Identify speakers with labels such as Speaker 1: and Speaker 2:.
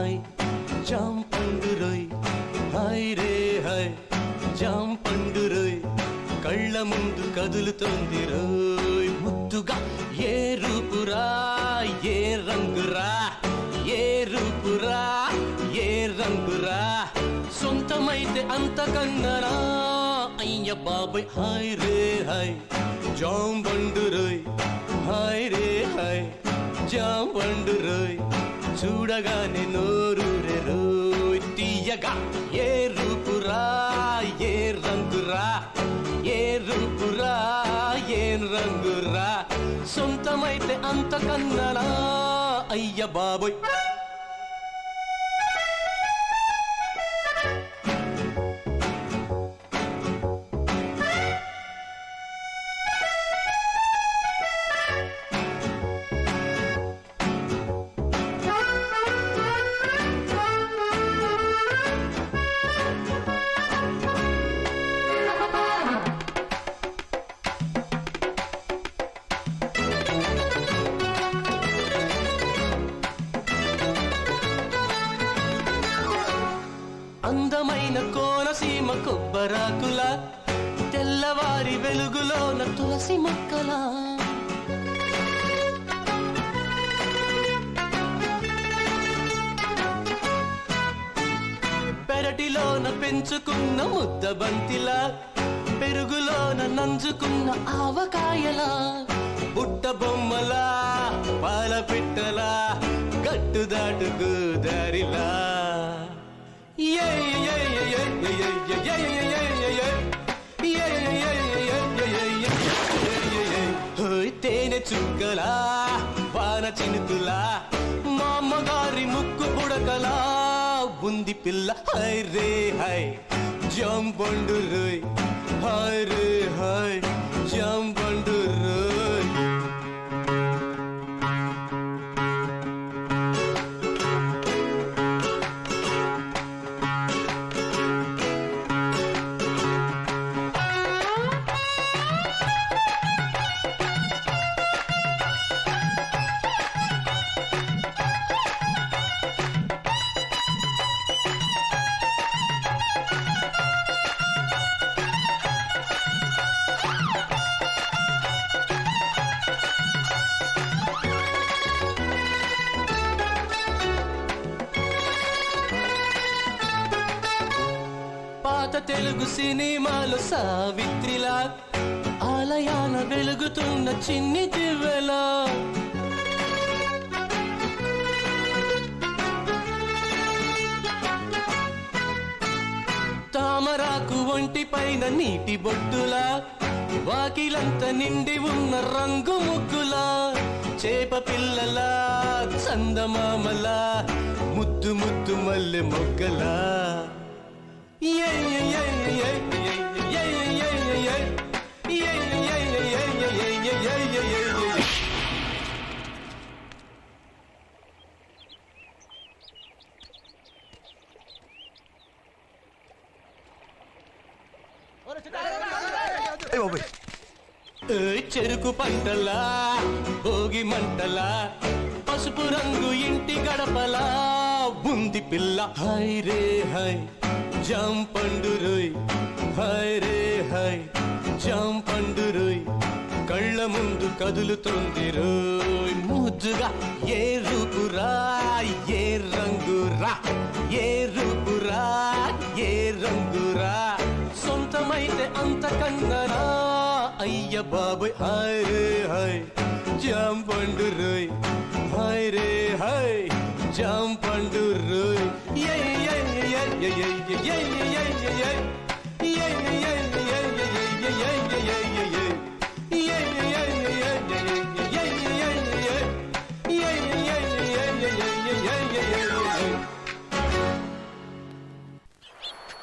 Speaker 1: hi jam పండు రోయ్ hi రే hi jam పండు రోయ్ కళ్ళ ముందు కదులుతోంది రోయ్ ముద్దుగా ఏ రూపురా ఏ రంగురా ఏ రూపురా ఏ రంగురా సొంతమైతే అంతకన్నరా అయ్య బాబాయ్ హాయ్ రే హాయ్ జాం పండు రోయ్ హాయ్ రే హాయ్ జాం పండు రోయ్ చూడగానే నోరూరే రోయ్ తీయగా ఏ రూపురా ఏ రంగురా ఏ రూపురా ఏ రంగురా సొంతమైతే అంతకన్నరా అయ్య బాబోయ్ అందమైన కోనసీమ కొబ్బరాకుల తెల్లవారి వెలుగులోన తులసి మొక్కల పెరటిలోన పెంచుకున్న ముద్ద బంతిలా పెరుగులోన నంజుకున్న ఆవకాయలా బుట్ట బొమ్మలా పాల పిట్టలా గట్టు దాటుకు దారిలా తేనె చుక్కలా వాన చినుకులా మా అమ్మగారి ముక్కు పుడకలా ఉంది పిల్ల హై రే హై జాం పండు రోయ్ హై రే హై జాం పండు రోయ్ పాత తెలుగు సినిమాలో సావిత్రిలా ఆలయాన వెలుగుతున్న చిన్ని దివ్వెలా తామరాకు ఒంటి పైన నీటి బొట్టులా వాకిలంత నిండి ఉన్న రంగు ముగ్గులా చేప పిల్లలా చందమామలా ముద్దు ముద్దు మల్లె మొగ్గలా చెరుకు పంటలా భోగి మంటలా పసుపు రంగు ఇంటి గడపలా బుంది పిల్ల హై రే హై జాం పండు రోయ్ హై రే హై జాం పండు రోయ్ కళ్ళ ముందు కదులుతుంది రోయ్ ముద్దుగా ఏ రూపురా ఏ రంగురా ఏ రూపురా ఏ రంగురా సొంతమైతే అంతకన్నరా అయ్య బాబోయ్ హై రే హై జాం పండు రోయ్ హై రే హై జాం పండు రోయ్